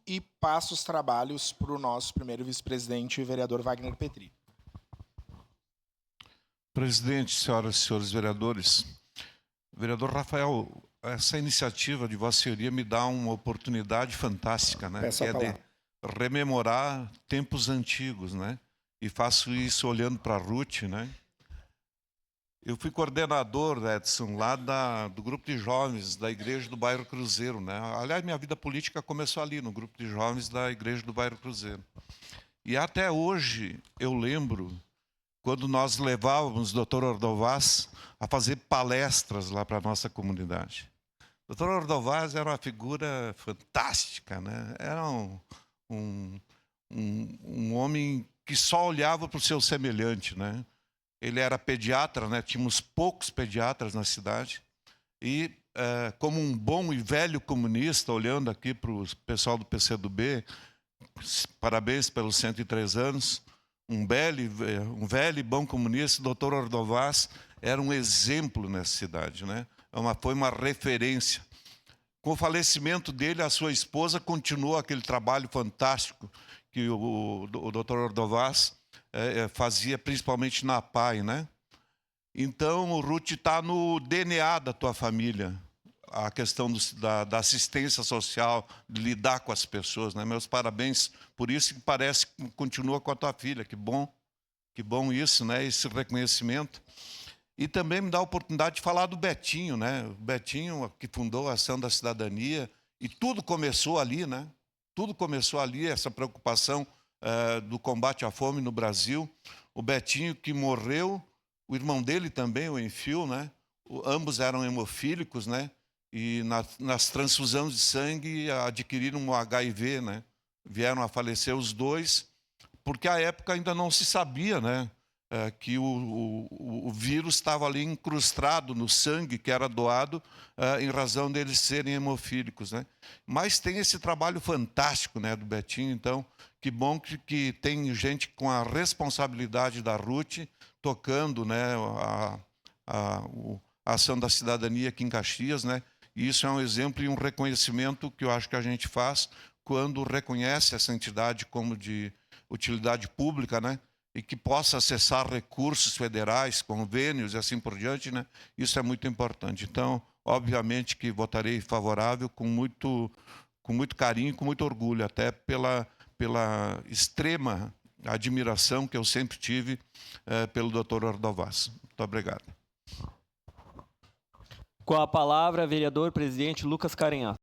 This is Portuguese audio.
e passo os trabalhos para o nosso primeiro vice-presidente, o vereador Wagner Petri. Presidente, senhoras e senhores vereadores, vereador Rafael, essa iniciativa de Vossa Senhoria me dá uma oportunidade fantástica, né? Peço a Que é de rememorar tempos antigos, né? E faço isso olhando para a Ruth, né? Eu fui coordenador, Edson, lá do grupo de jovens da Igreja do Bairro Cruzeiro, né? Aliás, minha vida política começou ali, no grupo de jovens da Igreja do Bairro Cruzeiro. E até hoje eu lembro quando nós levávamos o Dr. Ordovás a fazer palestras lá para a nossa comunidade. O Dr. Ordovás era uma figura fantástica, né? Era um homem que só olhava para o seu semelhante, né? Ele era pediatra, né? Tínhamos poucos pediatras na cidade. E, como um bom e velho comunista, olhando aqui para o pessoal do PCdoB, parabéns pelos 103 anos, um velho e bom comunista, o Dr. Ordovás era um exemplo nessa cidade, né? Foi uma referência. Com o falecimento dele, a sua esposa continuou aquele trabalho fantástico que o Dr. Ordovás fazia, principalmente na PAI, né? Então, o Ruth está no DNA da tua família, a questão da assistência social, de lidar com as pessoas, né? Meus parabéns por isso, que parece que continua com a tua filha. Que bom isso, né? Esse reconhecimento. E também me dá a oportunidade de falar do Betinho, né? O Betinho, que fundou a Ação da Cidadania, e tudo começou ali, né? Tudo começou ali, essa preocupação do combate à fome no Brasil. O Betinho, que morreu, o irmão dele também, o Enfio, né? Ambos eram hemofílicos, né? E nas transfusões de sangue adquiriram um HIV, né? Vieram a falecer os dois, porque à época ainda não se sabia, né? Que o vírus estava ali incrustado no sangue que era doado em razão deles serem hemofílicos, né? Mas tem esse trabalho fantástico, né, do Betinho. Então, que bom que tem gente com a responsabilidade da Ruth tocando, né, a Ação da Cidadania aqui em Caxias, né? E isso é um exemplo e um reconhecimento que eu acho que a gente faz quando reconhece essa entidade como de utilidade pública, né? E que possa acessar recursos federais, convênios e assim por diante, né? Isso é muito importante. Então, obviamente que votarei favorável com muito carinho, com muito orgulho, até pela extrema admiração que eu sempre tive pelo Dr. Ordovás. Muito obrigado. Com a palavra, vereador presidente Lucas Carenhato.